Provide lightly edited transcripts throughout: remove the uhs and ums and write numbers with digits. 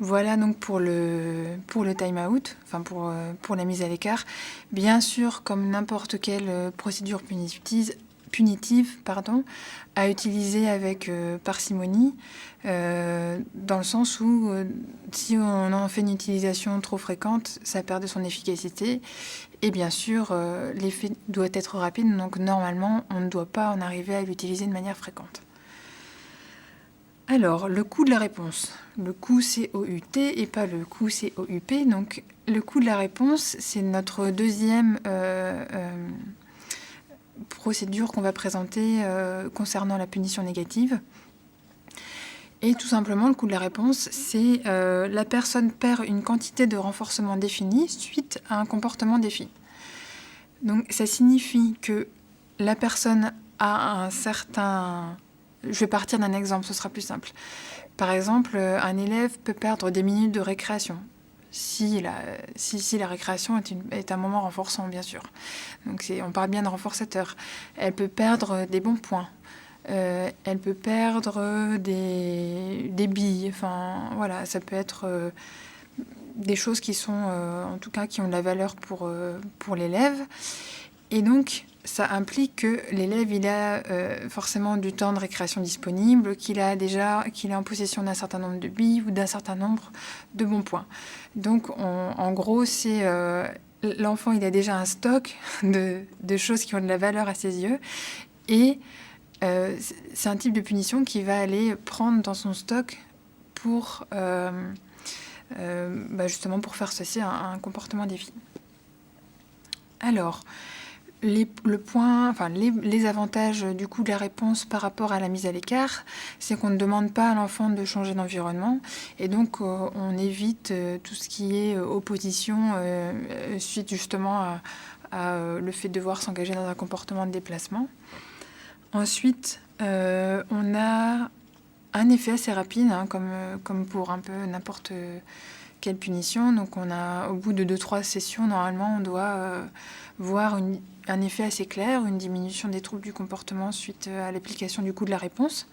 Voilà donc pour le time-out, enfin pour la mise à l'écart. Bien sûr, comme n'importe quelle procédure punitive, pardon, à utiliser avec parcimonie, dans le sens où si on en fait une utilisation trop fréquente, ça perd de son efficacité. Et bien sûr, l'effet doit être rapide, donc normalement, on ne doit pas en arriver à l'utiliser de manière fréquente. Alors, le coût de la réponse. Le coût C-O-U-T et pas le coût C-O-U-P. Donc, le coût de la réponse, c'est notre deuxième procédure qu'on va présenter concernant la punition négative. Et tout simplement, le coût de la réponse, c'est la personne perd une quantité de renforcement définie suite à un comportement défini. Donc, ça signifie que la personne a un certain... Je vais partir d'un exemple, ce sera plus simple. Par exemple, un élève peut perdre des minutes de récréation, si la récréation est un moment renforçant, bien sûr. Donc on parle bien de renforçateur. Elle peut perdre des bons points. Elle peut perdre des billes. Enfin, voilà, ça peut être des choses qui sont, en tout cas, qui ont de la valeur pour l'élève. Et donc, ça implique que l'élève, il a forcément du temps de récréation disponible, qu'il est en possession d'un certain nombre de billes ou d'un certain nombre de bons points. Donc, en gros, c'est l'enfant, il a déjà un stock de choses qui ont de la valeur à ses yeux. Et c'est un type de punition qui va aller prendre dans son stock pour justement pour faire ceci un comportement défi. Alors, les avantages du coup de la réponse par rapport à la mise à l'écart, c'est qu'on ne demande pas à l'enfant de changer d'environnement et donc on évite tout ce qui est opposition suite justement à le fait de devoir s'engager dans un comportement de déplacement. Ensuite, on a un effet assez rapide, hein, comme pour un peu n'importe quelle punition. Donc au bout de 2-3 sessions, normalement, on doit voir un effet assez clair, une diminution des troubles du comportement suite à l'application du coût de la réponse.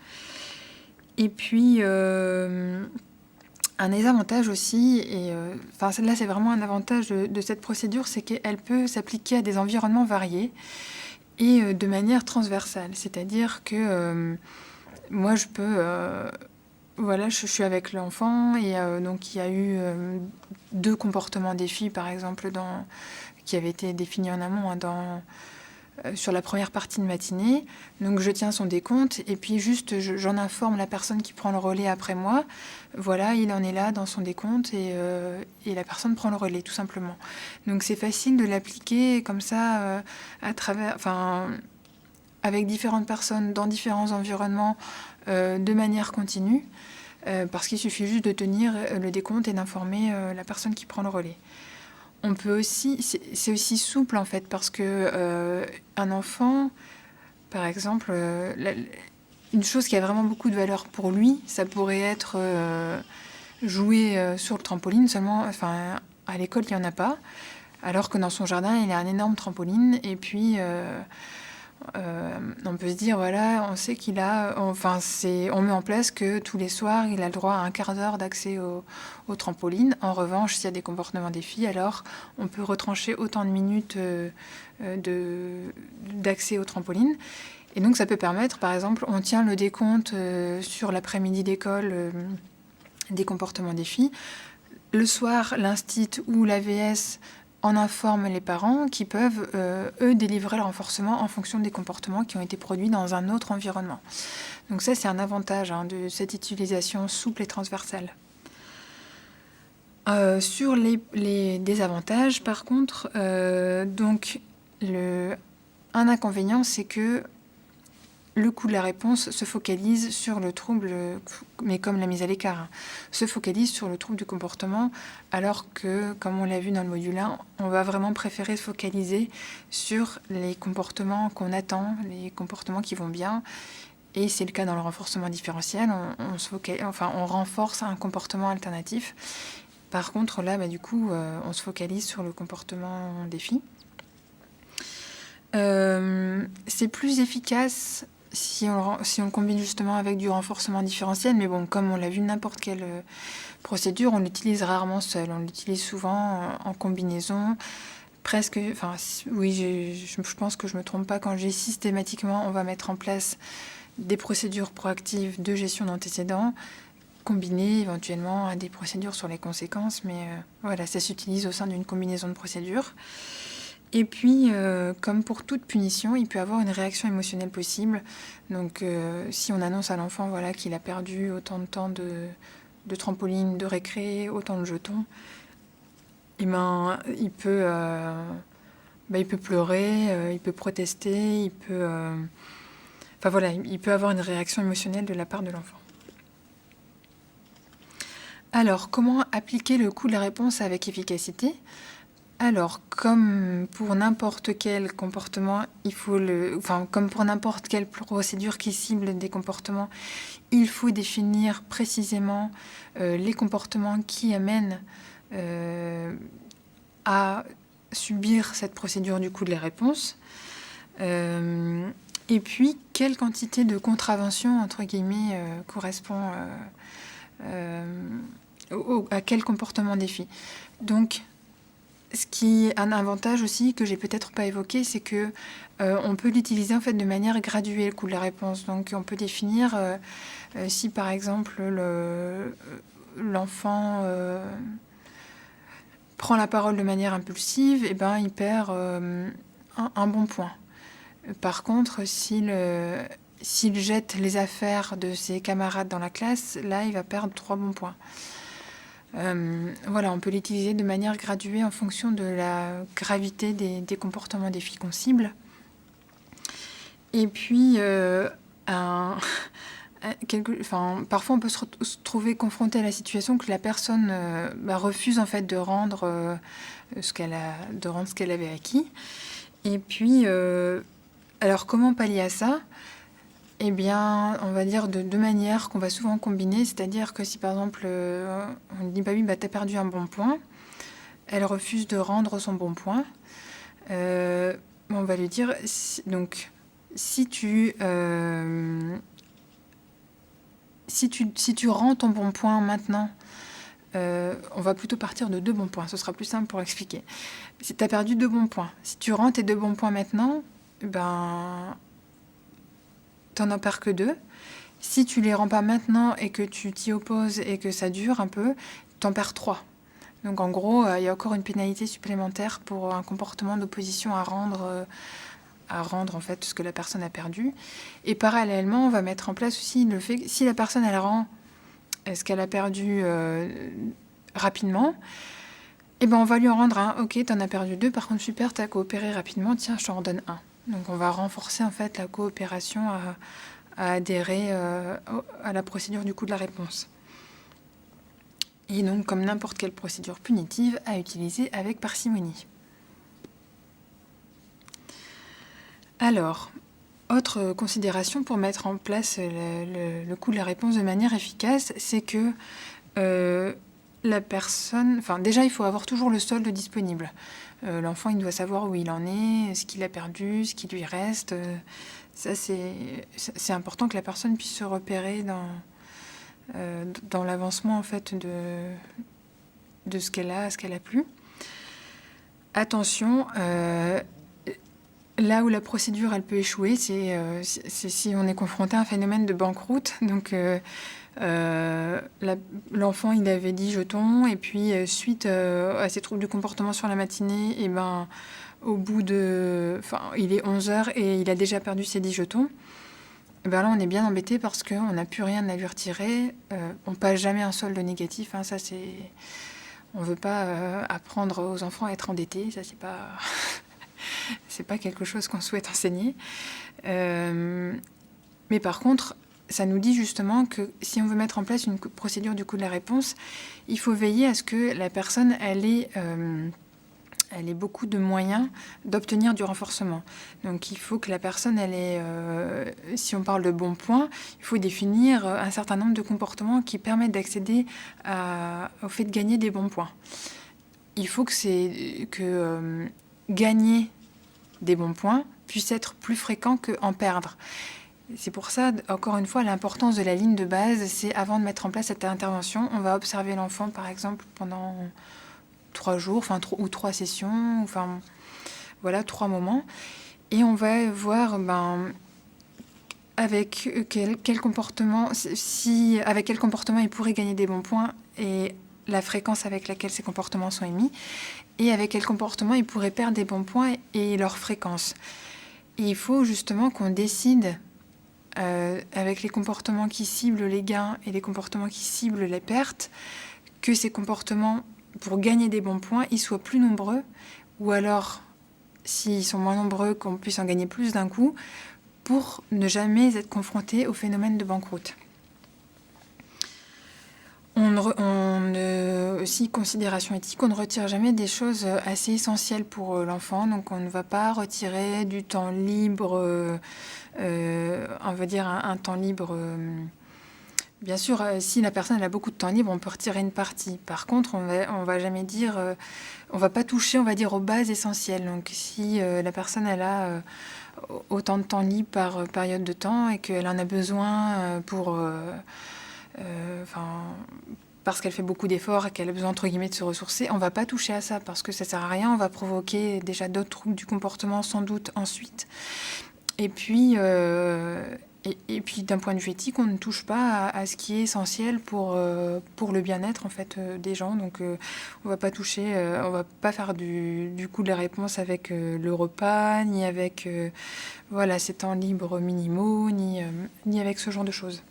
Et puis, un des avantages aussi, et là c'est vraiment un avantage de cette procédure, c'est qu'elle peut s'appliquer à des environnements variés et de manière transversale. C'est-à-dire que moi je peux... je suis avec l'enfant et donc il y a eu 2 comportements défis, par exemple, qui avaient été définis en amont sur la première partie de matinée. Donc je tiens son décompte et puis juste j'en informe la personne qui prend le relais après moi. Voilà, il en est là dans son décompte et la personne prend le relais, tout simplement. Donc c'est facile de l'appliquer comme ça avec différentes personnes dans différents environnements de manière continue. Parce qu'il suffit juste de tenir le décompte et d'informer la personne qui prend le relais. On peut aussi, c'est aussi souple en fait, parce que un enfant, par exemple, une chose qui a vraiment beaucoup de valeur pour lui, ça pourrait être jouer sur le trampoline seulement. Enfin, à l'école, il n'y en a pas, alors que dans son jardin, il y a un énorme trampoline. Et puis, on peut se dire, voilà, on sait qu'il a... on met en place que tous les soirs, il a le droit à un quart d'heure d'accès au trampoline. En revanche, s'il y a des comportements défis, alors on peut retrancher autant de minutes d'accès au trampoline. Et donc, ça peut permettre, par exemple, on tient le décompte sur l'après-midi d'école des comportements défis. Le soir, l'instit ou l'AVS en informe les parents qui peuvent, eux, délivrer le renforcement en fonction des comportements qui ont été produits dans un autre environnement. Donc ça, c'est un avantage de cette utilisation souple et transversale. Sur les désavantages, par contre, un inconvénient, c'est que le coût de la réponse se focalise sur le trouble, mais comme la mise à l'écart, se focalise sur le trouble du comportement, alors que, comme on l'a vu dans le module 1, on va vraiment préférer se focaliser sur les comportements qu'on attend, les comportements qui vont bien. Et c'est le cas dans le renforcement différentiel, on renforce un comportement alternatif. Par contre, là, on se focalise sur le comportement défi. C'est plus efficace si on le combine justement avec du renforcement différentiel, mais bon, comme on l'a vu, n'importe quelle procédure, on l'utilise rarement seul, on l'utilise souvent en combinaison, presque, enfin oui, je pense que je me trompe pas quand j'ai systématiquement, on va mettre en place des procédures proactives de gestion d'antécédents, combinées éventuellement à des procédures sur les conséquences, mais voilà, ça s'utilise au sein d'une combinaison de procédures. Et puis, comme pour toute punition, il peut y avoir une réaction émotionnelle possible. Donc, si on annonce à l'enfant voilà, qu'il a perdu autant de temps de trampoline, de récré, autant de jetons, et ben, il peut pleurer, il peut protester, enfin voilà, il peut avoir une réaction émotionnelle de la part de l'enfant. Alors, comment appliquer le coût de la réponse avec efficacité ? Alors, comme pour n'importe quel comportement, comme pour n'importe quelle procédure qui cible des comportements, il faut définir précisément les comportements qui amènent à subir cette procédure du coût de la réponse. Et puis, quelle quantité de contravention, entre guillemets, correspond à quel comportement défi. Donc, ce qui est un avantage aussi que j'ai peut-être pas évoqué, c'est que on peut l'utiliser en fait de manière graduée, le coût de la réponse. Donc on peut définir si par exemple l'enfant prend la parole de manière impulsive, et ben il perd un bon point. Par contre, s'il jette les affaires de ses camarades dans la classe, là il va perdre 3 bons points. Voilà, on peut l'utiliser de manière graduée en fonction de la gravité des comportements des filles qu'on cible. Et puis, parfois on peut se trouver confronté à la situation que la personne refuse en fait de rendre ce qu'elle avait acquis. Et puis, alors comment pallier à ça ? Eh bien, on va dire de deux manières qu'on va souvent combiner, c'est-à-dire que si par exemple on dit bah oui, bah t'as perdu un bon point, elle refuse de rendre son bon point, on va lui dire donc si tu rends ton bon point maintenant, on va plutôt partir de 2 bons points, ce sera plus simple pour expliquer. Si t'as perdu 2 bons points, si tu rends tes 2 bons points maintenant, ben t'en en perds que 2. Si tu les rends pas maintenant et que tu t'y opposes et que ça dure un peu, t'en perds 3. Donc en gros, il y a encore une pénalité supplémentaire pour un comportement d'opposition à rendre en fait ce que la personne a perdu. Et parallèlement, on va mettre en place aussi le fait que si la personne elle rend ce qu'elle a perdu rapidement, et ben on va lui en rendre un. Ok, t'en as perdu 2, par contre super, t'as coopéré rapidement, tiens, je t'en redonne 1. Donc on va renforcer en fait la coopération à adhérer à la procédure du coût de la réponse. Et donc comme n'importe quelle procédure punitive, à utiliser avec parcimonie. Alors, autre considération pour mettre en place le coût de la réponse de manière efficace, c'est que la personne... Enfin, déjà, il faut avoir toujours le solde disponible. L'enfant, il doit savoir où il en est, ce qu'il a perdu, ce qui lui reste. Ça, c'est important que la personne puisse se repérer dans l'avancement, en fait, de ce qu'elle a, ce qu'elle a plus. Attention, là où la procédure, elle peut échouer, c'est si on est confronté à un phénomène de banqueroute. Donc, l'enfant, il avait 10 jetons, et puis suite à ses troubles du comportement sur la matinée, et ben, au bout de... Enfin, il est 11h et il a déjà perdu ses 10 jetons. Et ben là, on est bien embêté parce qu'on n'a plus rien à lui retirer. On passe jamais un solde négatif, hein, ça c'est... On veut pas apprendre aux enfants à être endettés, ça c'est pas... c'est pas quelque chose qu'on souhaite enseigner. Mais par contre, ça nous dit justement que si on veut mettre en place une procédure du coût de la réponse, il faut veiller à ce que la personne, elle ait beaucoup de moyens d'obtenir du renforcement. Donc il faut que la personne, elle ait, si on parle de bons points, il faut définir un certain nombre de comportements qui permettent d'accéder au fait de gagner des bons points. Il faut que gagner des bons points puisse être plus fréquent qu'en perdre. C'est pour ça, encore une fois, l'importance de la ligne de base, c'est avant de mettre en place cette intervention, on va observer l'enfant, par exemple, pendant 3 jours, ou 3 sessions, enfin, voilà, 3 moments. Et on va voir avec quel comportement, avec quel comportement il pourrait gagner des bons points et la fréquence avec laquelle ces comportements sont émis, et avec quel comportement il pourrait perdre des bons points et leur fréquence. Et il faut justement qu'on décide avec les comportements qui ciblent les gains et les comportements qui ciblent les pertes, que ces comportements, pour gagner des bons points, ils soient plus nombreux, ou alors, s'ils sont moins nombreux, qu'on puisse en gagner plus d'un coup, pour ne jamais être confronté au phénomène de banqueroute. Aussi, considération éthique, on ne retire jamais des choses assez essentielles pour l'enfant. Donc, on ne va pas retirer du temps libre, on va dire un temps libre. Bien sûr, si la personne a beaucoup de temps libre, on peut retirer une partie. Par contre, on va jamais dire, on va pas toucher, on va dire, aux bases essentielles. Donc, si la personne elle a autant de temps libre par période de temps et qu'elle en a besoin parce qu'elle fait beaucoup d'efforts et qu'elle a besoin, entre guillemets, de se ressourcer, on ne va pas toucher à ça parce que ça ne sert à rien. On va provoquer déjà d'autres troubles du comportement, sans doute, ensuite. Et puis d'un point de vue éthique, on ne touche pas à ce qui est essentiel pour le bien-être, en fait, des gens. Donc, on ne va pas toucher, on ne va pas faire du coup de la réponse avec le repas, ni avec ces temps libres minimaux, ni avec ce genre de choses.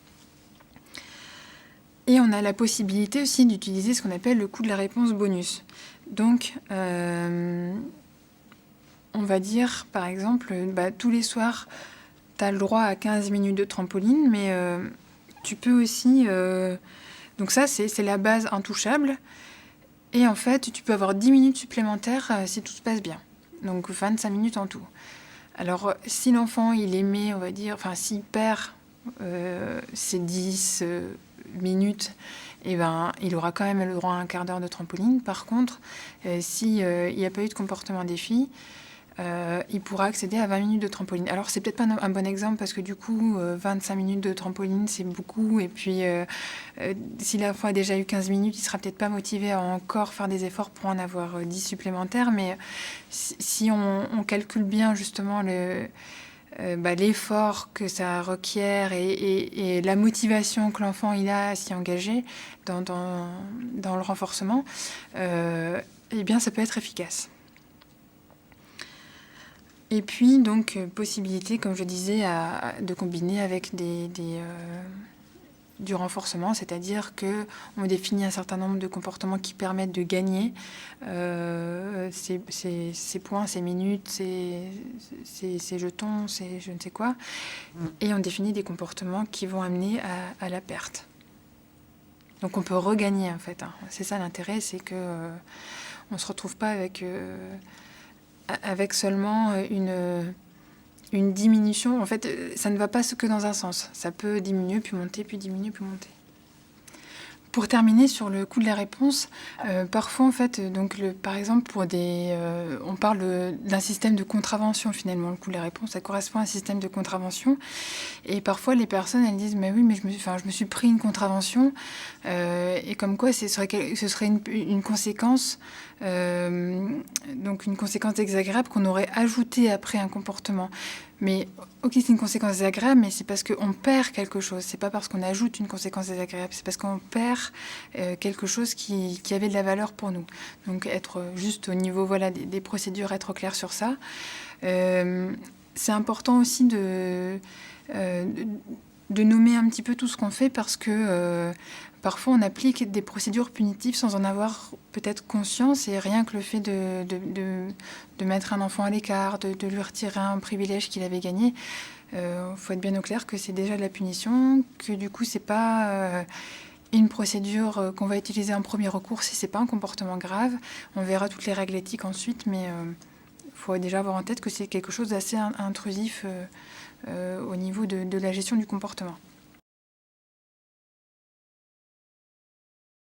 Et on a la possibilité aussi d'utiliser ce qu'on appelle le coût de la réponse bonus. Donc, on va dire, par exemple, tous les soirs, tu as le droit à 15 minutes de trampoline, mais tu peux aussi... donc ça, c'est la base intouchable. Et en fait, tu peux avoir 10 minutes supplémentaires si tout se passe bien. Donc 25 minutes en tout. Alors, si l'enfant, il aimait, on va dire... Enfin, s'il perd ses 10... minutes, il aura quand même le droit à un quart d'heure de trampoline. Par contre, s'il n'y a pas eu de comportement défi, il pourra accéder à 20 minutes de trampoline. Alors, c'est peut-être pas un bon exemple parce que du coup, 25 minutes de trampoline, c'est beaucoup. Et puis, si l'enfant a déjà eu 15 minutes, il sera peut-être pas motivé à encore faire des efforts pour en avoir 10 supplémentaires. Mais si on calcule bien justement l'effort que ça requiert et la motivation que l'enfant il a à s'y engager dans le renforcement, bien ça peut être efficace. Et puis donc possibilité, comme je disais, de combiner avec du renforcement, c'est-à-dire qu'on définit un certain nombre de comportements qui permettent de gagner ces points, ces minutes, ces jetons, ces je ne sais quoi, et on définit des comportements qui vont amener à la perte. Donc on peut regagner en fait. C'est ça l'intérêt, c'est que on ne se retrouve pas avec seulement une diminution. En fait, ça ne va pas que dans un sens. Ça peut diminuer, puis monter, puis diminuer, puis monter. Pour terminer sur le coût de la réponse, parfois, en fait, par exemple, on parle d'un système de contravention, finalement. Le coût de la réponse, ça correspond à un système de contravention. Et parfois, les personnes, elles disent, mais oui, mais je me suis pris une contravention. Et comme quoi, ce serait une conséquence, donc une conséquence désagréable qu'on aurait ajoutée après un comportement. Mais ok, c'est une conséquence désagréable, mais c'est parce qu'on perd quelque chose. C'est pas parce qu'on ajoute une conséquence désagréable, c'est parce qu'on perd quelque chose qui avait de la valeur pour nous. Donc être juste au niveau des procédures, être clair sur ça. C'est important aussi de nommer un petit peu tout ce qu'on fait parce que parfois on applique des procédures punitives sans en avoir peut-être conscience, et rien que le fait de mettre un enfant à l'écart, de lui retirer un privilège qu'il avait gagné, faut être bien au clair que c'est déjà de la punition, que du coup c'est pas une procédure qu'on va utiliser en premier recours si c'est pas un comportement grave. On verra toutes les règles éthiques ensuite, mais faut déjà avoir en tête que c'est quelque chose d'assez intrusif au niveau de la gestion du comportement.